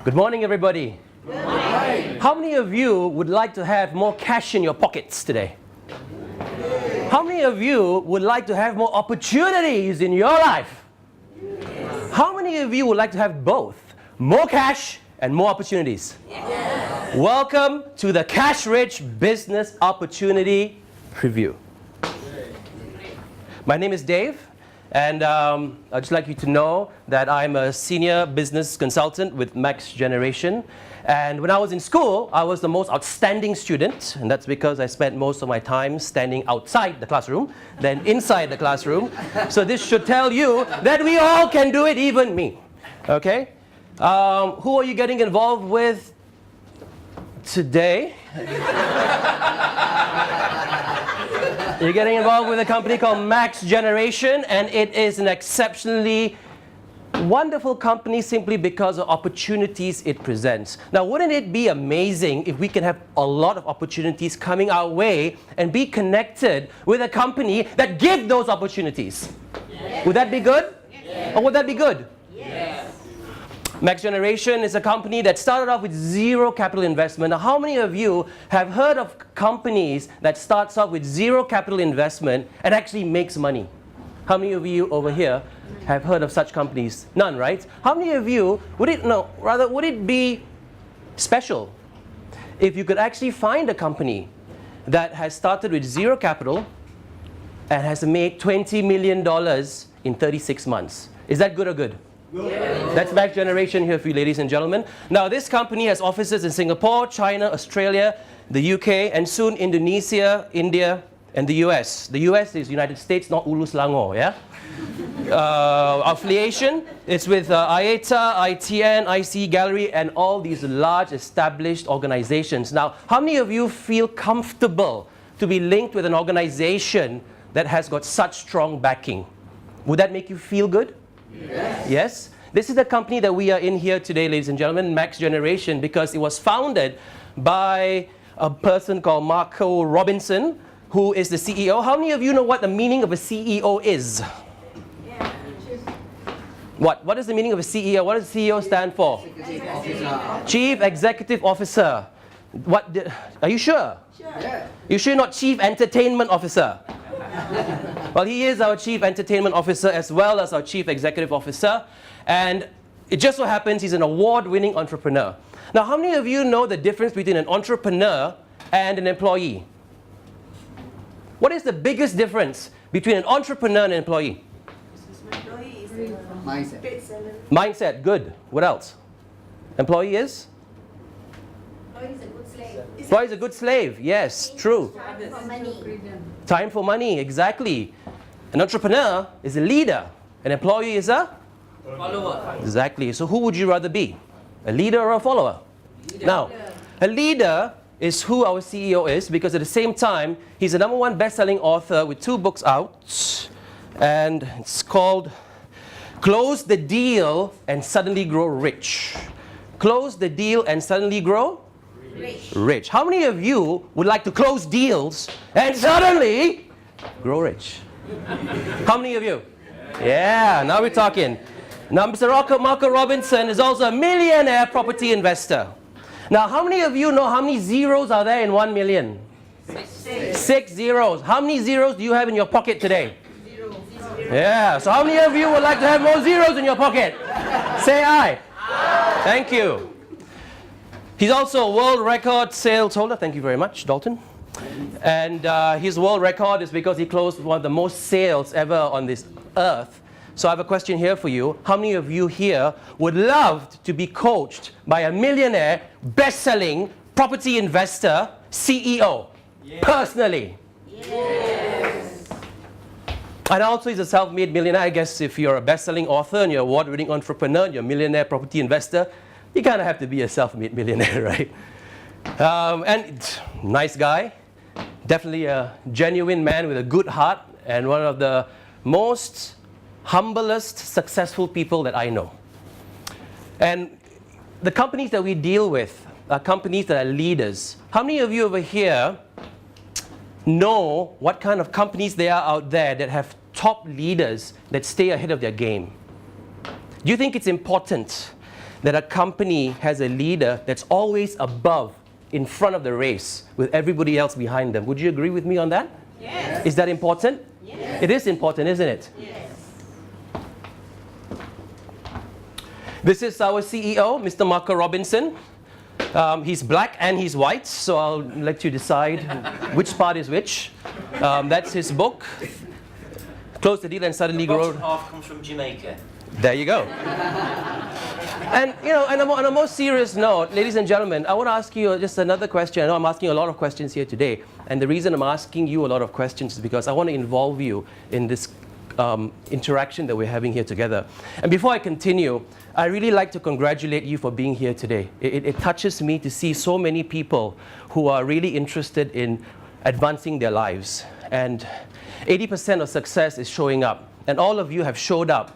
Good morning, everybody. Good morning. How many of you would like to have more cash in your pockets today? How many of you would like to have more opportunities in your life? How many of you would like to have both? More cash and more opportunities? Yes. Welcome to the Cash Rich Business Opportunity Preview. My name is Dave, and I'd just like you to know that I'm a senior business consultant with Max Generation. And when I was in school, I was the most outstanding student, and that's because I spent most of my time standing outside the classroom than inside the classroom. So this should tell you that we all can do it, even me. Okay? Who are you getting involved with today? You're getting involved with a company called Max Generation, and it is an exceptionally wonderful company simply because of opportunities it presents. Now, wouldn't it be amazing if we can have a lot of opportunities coming our way and be connected with a company that gives those opportunities? Yes. Would that be good? Yes. Or would that be good? Yes. Max Generation is a company that started off with zero capital investment. Now, how many of you have heard of companies that starts off with zero capital investment and actually makes money? How many of you over here have heard of such companies? None, right? How many of you, would it be special if you could actually find a company that has started with zero capital and has made $20 million in 36 months? Is that good or good? Good. That's Max Generation here for you, ladies and gentlemen. Now, this company has offices in Singapore, China, Australia, the UK, and soon Indonesia, India, and the US. The US is United States, not Ulu Selangor, yeah? Affiliation, it's with IATA, ITN, IC Gallery, and all these large established organizations. Now, how many of you feel comfortable to be linked with an organization that has got such strong backing? Would that make you feel good? Yes. Yes? This is the company that we are in here today, ladies and gentlemen, Max Generation, because it was founded by a person called Marco Robinson, who is the CEO. How many of you know what the meaning of a CEO is? Yeah. What is the meaning of a CEO? What does CEO stand for? Chief Executive Officer. Are you sure? Sure. Yeah. You sure not Chief Entertainment Officer? Well, he is our Chief Entertainment Officer as well as our Chief Executive Officer. And it just so happens he's an award-winning entrepreneur. Now, how many of you know the difference between an entrepreneur and an employee? What is the biggest difference between an entrepreneur and an employee? Mindset. Mindset, good. What else? Employee is? Employee is a good slave. Employee is a good slave, yes, true. Time for money. Time for money, exactly. An entrepreneur is a leader. An employee is a? Follower. Exactly. So who would you rather be? A leader or a follower? Leader. Now, a leader is who our CEO is, because at the same time, he's the #1 best-selling author with 2 books out, and it's called Close the Deal and Suddenly Grow Rich. Close the deal and suddenly grow rich. How many of you would like to close deals and suddenly grow rich? How many of you? Yeah, now we're talking. Now, Mr. Marco Robinson is also a millionaire property investor. Now, how many of you know how many zeros are there in 1 million? 6 zeros. How many zeros do you have in your pocket today? 0. Yeah, so how many of you would like to have more zeros in your pocket? Say aye. Aye. Thank you. He's also a world record sales holder. Thank you very much, Dalton. And his world record is because he closed one of the most sales ever on this earth. So I have a question here for you. How many of you here would love to be coached by a millionaire, best-selling property investor, CEO, personally? Yes. And also he's a self-made millionaire. I guess if you're a best-selling author and you're an award-winning entrepreneur and you're a millionaire property investor, you kind of have to be a self-made millionaire, right? And nice guy. Definitely a genuine man with a good heart and one of the most humblest, successful people that I know. And the companies that we deal with are companies that are leaders. How many of you over here know what kind of companies there are out there that have top leaders that stay ahead of their game? Do you think it's important that a company has a leader that's always above, in front of the race, with everybody else behind them. Would you agree with me on that? Yes. Is that important? Yes. It is important, isn't it? Yes. This is our CEO, Mr. Marco Robinson. He's black and he's white, so I'll let you decide which part is which. That's his book. Close the deal and suddenly grow. The bottom half comes from Jamaica. There you go. And and on a more serious note, ladies and gentlemen, I want to ask you just another question. I know I'm asking a lot of questions here today, and the reason I'm asking you a lot of questions is because I want to involve you in this interaction that we're having here together. And before I continue, I really like to congratulate you for being here today. It touches me to see so many people who are really interested in advancing their lives. And 80% of success is showing up. And all of you have showed up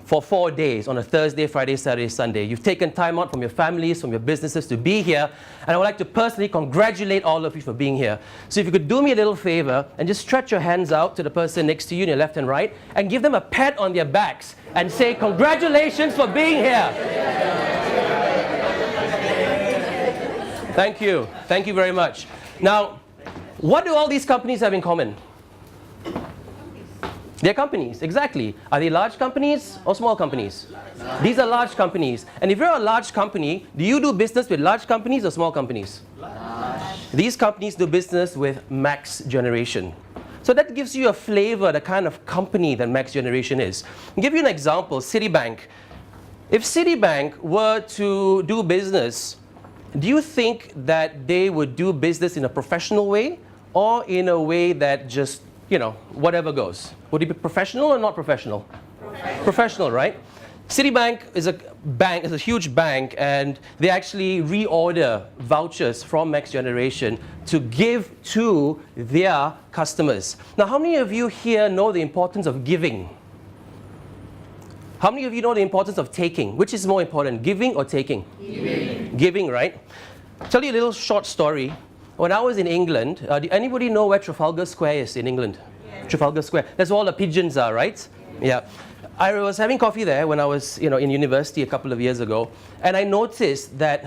for 4 days, on a Thursday, Friday, Saturday, Sunday. You've taken time out from your families, from your businesses to be here. And I would like to personally congratulate all of you for being here. So if you could do me a little favor and just stretch your hands out to the person next to you, on your left and right, and give them a pat on their backs and say, congratulations for being here. Thank you. Thank you very much. Now, what do all these companies have in common? They're companies, exactly. Are they large companies or small companies? These are large companies. And if you're a large company, do you do business with large companies or small companies? Large. These companies do business with Max Generation. So that gives you a flavor, the kind of company that Max Generation is. I'll give you an example, Citibank. If Citibank were to do business, do you think that they would do business in a professional way or in a way that just whatever goes? Would it be professional or not professional? Professional, right? Citibank is a huge bank, and they actually reorder vouchers from Max Generation to give to their customers. Now, how many of you here know the importance of giving? How many of you know the importance of taking? Which is more important, giving or taking? Giving. Giving, right? I'll tell you a little short story. When I was in England, anybody know where Trafalgar Square is in England? Yeah. Trafalgar Square. That's where all the pigeons are, right? Yeah. I was having coffee there when I was in university a couple of years ago, and I noticed that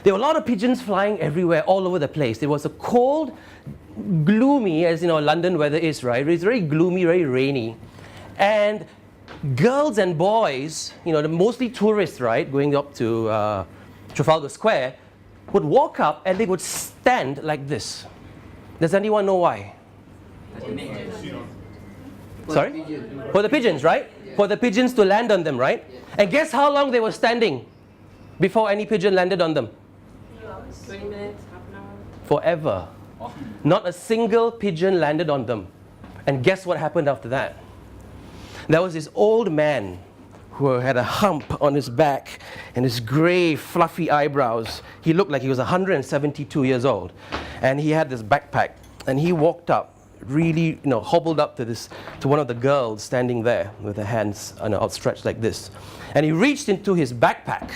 there were a lot of pigeons flying everywhere, all over the place. It was a cold, gloomy, as London weather is, right? It's very gloomy, very rainy. And girls and boys, mostly tourists, right, going up to Trafalgar Square, would walk up and they would stand like this. Does anyone know why? Sorry? For the pigeons, right? For the pigeons to land on them, right? And guess how long they were standing before any pigeon landed on them? 20 minutes, half an hour. Forever. Not a single pigeon landed on them. And guess what happened after that? There was this old man who had a hump on his back and his gray, fluffy eyebrows. He looked like he was 172 years old. And he had this backpack. And he walked up, really, hobbled up to one of the girls standing there with her hands outstretched like this. And he reached into his backpack.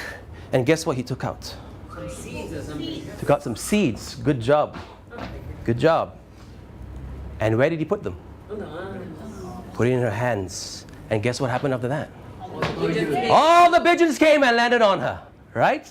And guess what he took out? Some seeds or something. Took out some seeds. Good job. Good job. And where did he put them? Put it in her hands. And guess what happened after that? All the pigeons came and landed on her, right?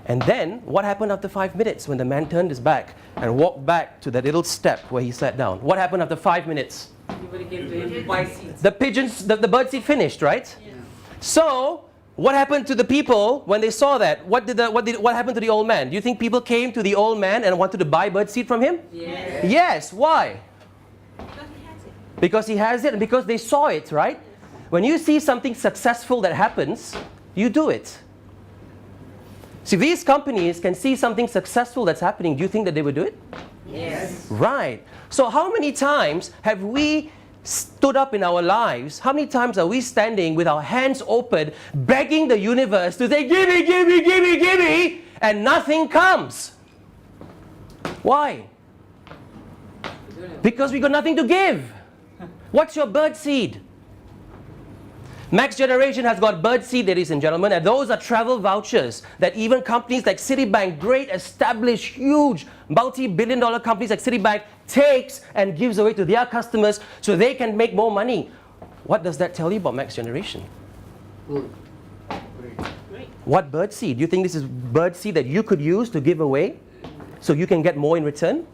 And then, what happened after 5 minutes when the man turned his back and walked back to that little step where he sat down? What happened after 5 minutes? The pigeons, the bird seed finished, right? Yeah. So, what happened to the people when they saw that? What happened to the old man? Do you think people came to the old man and wanted to buy bird seed from him? Yes. Yes. Why? Because he has it and because they saw it, right? When you see something successful that happens, you do it. See, these companies can see something successful that's happening. Do you think that they would do it? Yes. Right. So how many times have we stood up in our lives? How many times are we standing with our hands open, begging the universe to say, give me, give me, give me, give me, and nothing comes? Why? Because we got nothing to give. What's your bird seed? Max Generation has got bird seed, ladies and gentlemen, and those are travel vouchers that even companies like Citibank, great established, huge, multi-billion-dollar companies like Citibank takes and gives away to their customers so they can make more money. What does that tell you about Max Generation? Great. What bird seed? Do you think this is bird seed that you could use to give away so you can get more in return?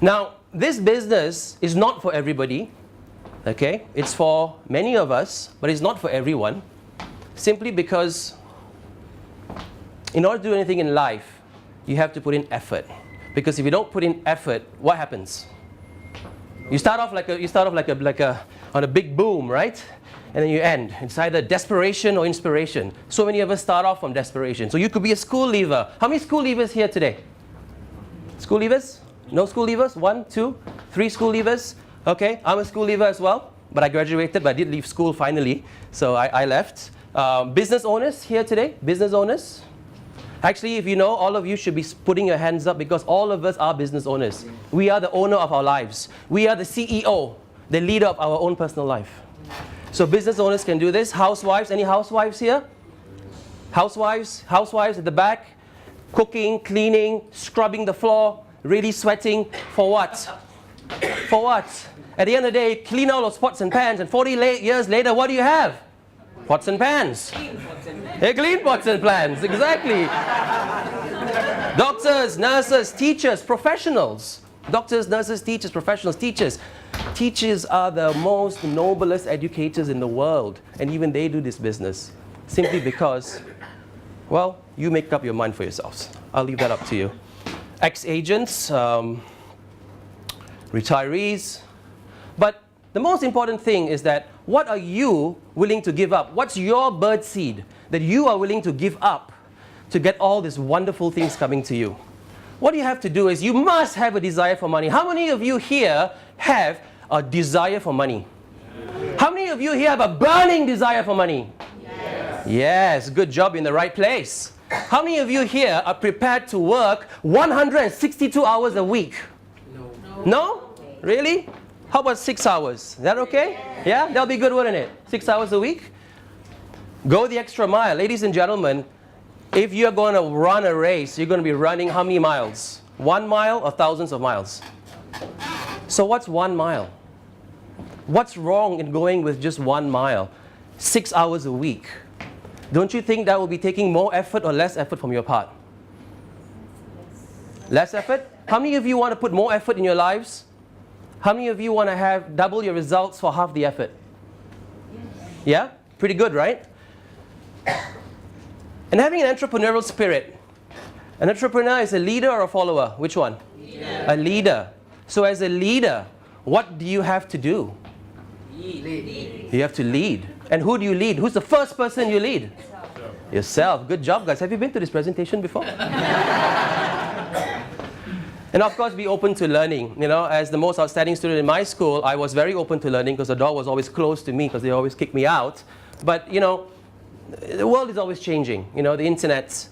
Now, this business is not for everybody, okay? It's for many of us, but it's not for everyone. Simply because in order to do anything in life, you have to put in effort. Because if you don't put in effort, what happens? You start off on a big boom, right? And then you end. It's either desperation or inspiration. So many of us start off from desperation. So you could be a school leaver. How many school leavers here today? School leavers? No school leavers? 1, 2, 3 school leavers? Okay, I'm a school leaver as well. But I graduated, but I did leave school finally. So I left. Business owners here today? Business owners? Actually, if you know, all of you should be putting your hands up because all of us are business owners. We are the owner of our lives. We are the CEO, the leader of our own personal life. So business owners can do this. Housewives, any housewives here? Housewives at the back, cooking, cleaning, scrubbing the floor, really sweating. For what? For what? At the end of the day, clean all those pots and pans, and 40 years later, what do you have? Pots and pans. Clean pots and pans, exactly. Doctors, nurses, teachers, professionals. Doctors, nurses, teachers, professionals, teachers. Teachers are the most noblest educators in the world, and even they do this business simply because, well, you make up your mind for yourselves. I'll leave that up to you. Ex-agents, retirees. But the most important thing is that what are you willing to give up? What's your bird seed that you are willing to give up to get all these wonderful things coming to you? What you have to do is you must have a desire for money. How many of you here have a desire for money? How many of you here have a burning desire for money? Yes, good job, in the right place. How many of you here are prepared to work 162 hours a week? No? Really? How about 6 hours? Is that okay? Yeah? That'll be good, wouldn't it? 6 hours a week? Go the extra mile. Ladies and gentlemen, if you're going to run a race, you're going to be running how many miles? 1 mile or thousands of miles? So what's 1 mile? What's wrong in going with just 1 mile? 6 hours a week. Don't you think that will be taking more effort or less effort from your part? Less effort? How many of you want to put more effort in your lives? How many of you want to have double your results for half the effort? Yeah? Pretty good, right? And having an entrepreneurial spirit. An entrepreneur is a leader or a follower? Which one? Leader. A leader. So as a leader, what do you have to do? Lead. You have to lead. And who do you lead? Who's the first person you lead? Yourself. Good job, guys. Have you been to this presentation before? And of course, be open to learning. You know, as the most outstanding student in my school, I was very open to learning because the door was always closed to me because they always kicked me out. But, you know, the world is always changing. You know, the internet,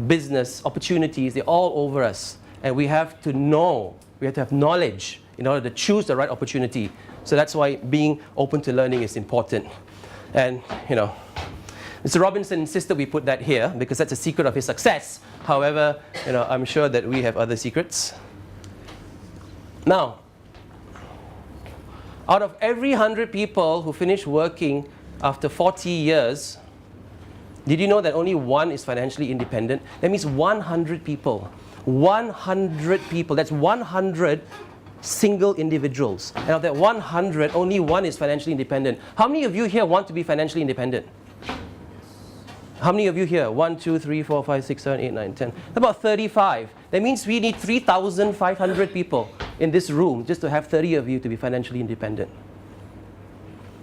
business, opportunities, they're all over us. And we have to know, we have to have knowledge in order to choose the right opportunity. So that's why being open to learning is important. And, you know, Mr. Robinson insisted we put that here because that's a secret of his success. However, you know, I'm sure that we have other secrets. Now, out of every 100 people who finish working after 40 years, did you know that only one is financially independent? That means 100 people. 100 people. That's 100 single individuals. And of that 100, only one is financially independent. How many of you here want to be financially independent? How many of you here? 1, 2, 3, 4, 5, 6, 7, 8, 9, 10. About 35. That means we need 3,500 people in this room just to have 30 of you to be financially independent.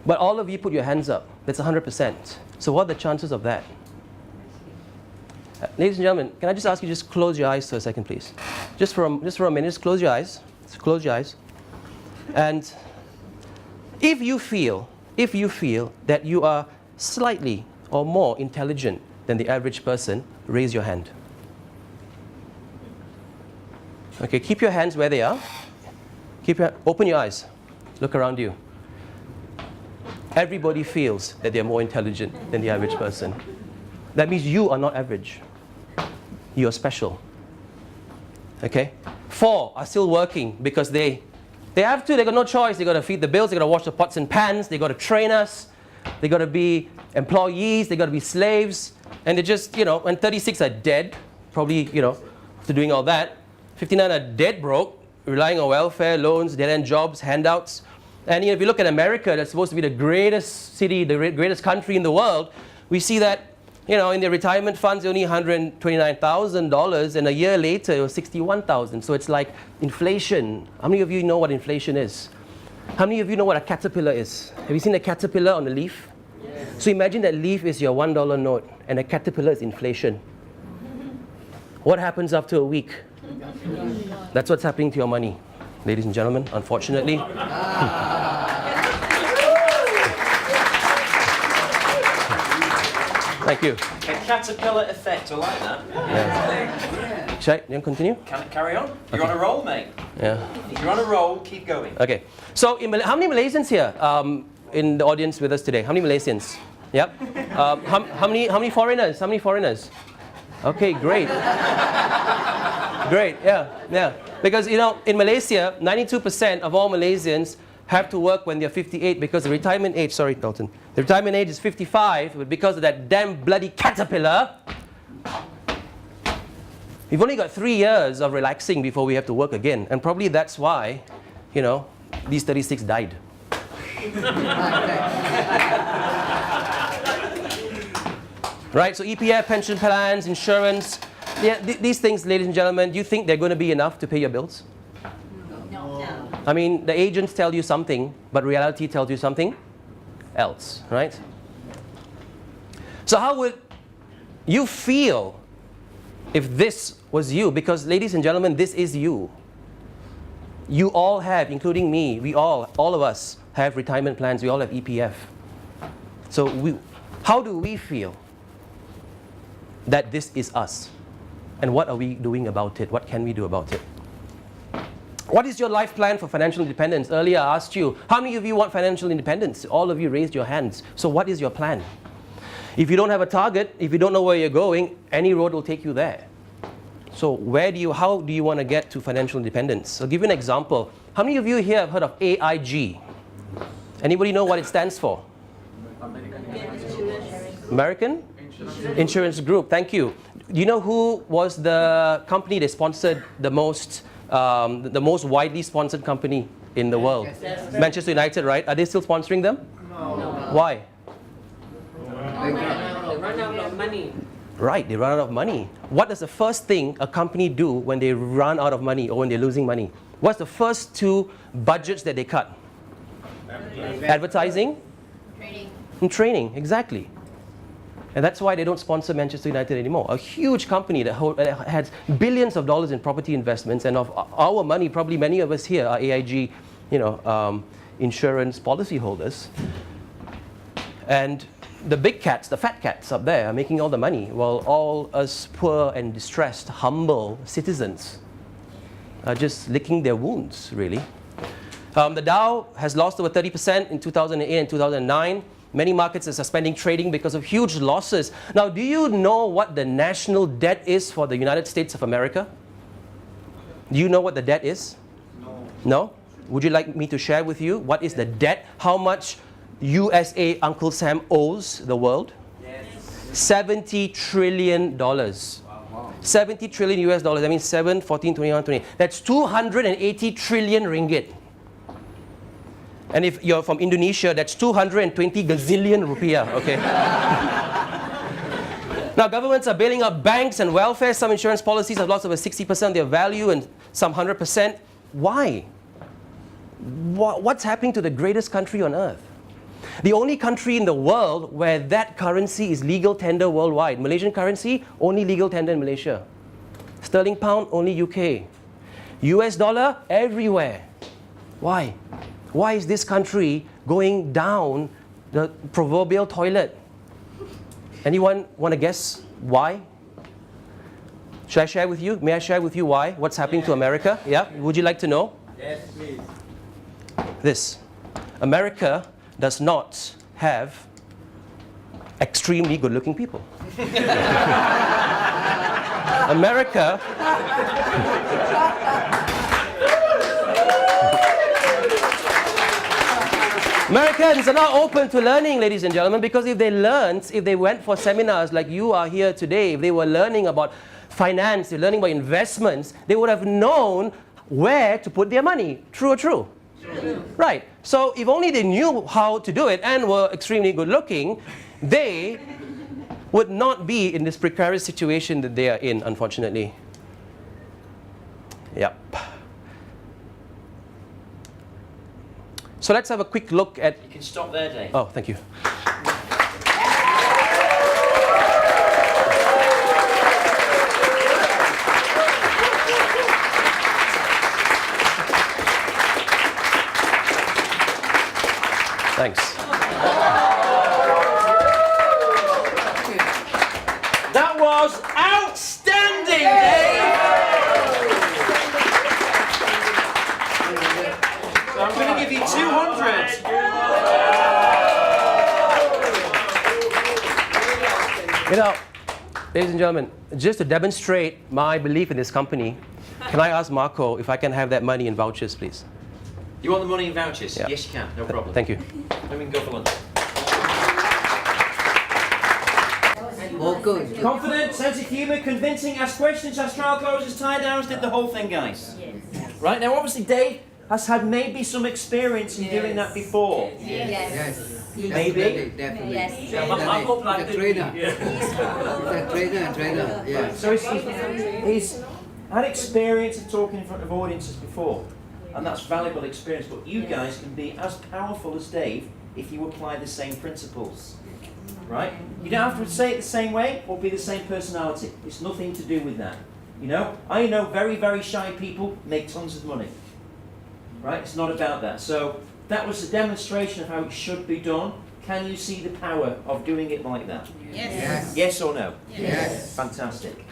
But all of you put your hands up. That's 100%. So what are the chances of that? Ladies and gentlemen, can I just ask you just close your eyes for a second, please? Just for a minute, just close your eyes. Just close your eyes. And if you feel that you are slightly or more intelligent than the average person, raise your hand. Okay, keep your hands where they are. Open your eyes. Look around you. Everybody feels that they're more intelligent than the average person. That means you are not average. You're special. Okay? 4 are still working because they have to. They got no choice. They got to feed the bills. They got to wash the pots and pans. They got to train us. they got to be employees, they got to be slaves, and they just, and 36 are dead, probably, after doing all that. 59 are dead broke, relying on welfare, loans, dead-end jobs, handouts. And if you look at America, that's supposed to be the greatest city, the greatest country in the world, we see that, in their retirement funds, only $129,000, and a year later, it was $61,000. So it's like inflation. How many of you know what inflation is? How many of you know what a caterpillar is? Have you seen a caterpillar on a leaf? Yes. So imagine that leaf is your $1 note, and a caterpillar is inflation. What happens after a week? That's what's happening to your money, ladies and gentlemen, unfortunately. Thank you. The caterpillar effect, I like that. Yeah. Shall I continue? Can it carry on? You're on a roll, mate. Yeah. You're on a roll, keep going. Okay. So, how many Malaysians here in the audience with us today? How many Malaysians? Yep. How many foreigners? How many foreigners? Okay, great. Great, yeah. Because, in Malaysia, 92% of all Malaysians have to work when they're 58 because the retirement age, sorry, Dalton, the retirement age is 55, but because of that damn bloody caterpillar, we've only got 3 years of relaxing before we have to work again. And probably that's why, these 36 died. Right, so EPF, pension plans, insurance, these things, ladies and gentlemen, do you think they're going to be enough to pay your bills? No. I mean, the agents tell you something, but reality tells you something else, right? So how would you feel if this was you? Because, ladies and gentlemen, this is you. You all have, including me, all of us have retirement plans, we all have EPF. So how do we feel that this is us? And what are we doing about it? What can we do about it? What is your life plan for financial independence? Earlier I asked you, how many of you want financial independence? All of you raised your hands. So what is your plan? If you don't have a target, if you don't know where you're going, any road will take you there. So how do you want to get to financial independence? I'll give you an example. How many of you here have heard of AIG? Anybody know what it stands for? American Insurance Group. Thank you. Do you know who was the company that sponsored the most widely sponsored company in the world? Yes. Manchester United, right? Are they still sponsoring them? No. Why? They run out of money. Right, they run out of money. What is the first thing a company do when they run out of money or when they're losing money? What's the first 2 budgets that they cut? Advertising? Trading. And training, exactly. And that's why they don't sponsor Manchester United anymore. A huge company that has billions of dollars in property investments, and of our money, probably many of us here are AIG, insurance policy holders. And the big cats, the fat cats up there are making all the money, while all us poor and distressed, humble citizens are just licking their wounds, really. The Dow has lost over 30% in 2008 and 2009. Many markets are suspending trading because of huge losses. Now, do you know what the national debt is for the United States of America? Do you know what the debt is? No. No? Would you like me to share with you what is the debt? How much USA Uncle Sam owes the world? Yes. $70 trillion. Wow. 70 trillion US dollars. That means 7, 14, 21, 20. That's 280 trillion ringgit. And if you're from Indonesia, that's 220 gazillion rupiah, okay? Now, governments are bailing out banks and welfare. Some insurance policies have lost over 60% of their value and some 100%. Why? What's happening to the greatest country on earth? The only country in the world where that currency is legal tender worldwide. Malaysian currency, only legal tender in Malaysia. Sterling pound, only UK. US dollar, everywhere. Why? Why is this country going down the proverbial toilet? Anyone want to guess why? Should I share with you? May I share with you why? What's happening to America? Yeah? Would you like to know? Yes, please. This. America does not have extremely good-looking people. America Americans are not open to learning, ladies and gentlemen, because if they went for seminars like you are here today, if they were learning about finance, they're learning about investments, they would have known where to put their money. True or true? True. Right. So if only they knew how to do it and were extremely good looking, they would not be in this precarious situation that they are in, unfortunately. Yep. So let's have a quick look at... You can stop there, Dave. Oh, thank you. Thanks. That was outstanding, Dave! So I'm going to give you 200. You know, ladies and gentlemen, just to demonstrate my belief in this company, can I ask Marco if I can have that money in vouchers, please? You want the money in vouchers? Yeah. Yes, you can. No problem. Thank you. Then we can go for lunch. Oh, good. Confident, sense of humour, convincing, ask questions, ask trial closes, tie downs, did the whole thing, guys. Right, now obviously Dave has had maybe some experience in doing that before. Yes. Maybe? Definitely. Yes. He's a trainer. He's a trainer. Yeah. So he's had experience of talking in front of audiences before, and that's valuable experience, but you guys can be as powerful as Dave if you apply the same principles. Right? You don't have to say it the same way or be the same personality. It's nothing to do with that. You know? I know very, very shy people make tons of money. Right? It's not about that. So that was a demonstration of how it should be done. Can you see the power of doing it like that? Yes. Yes or no? Yes. Fantastic.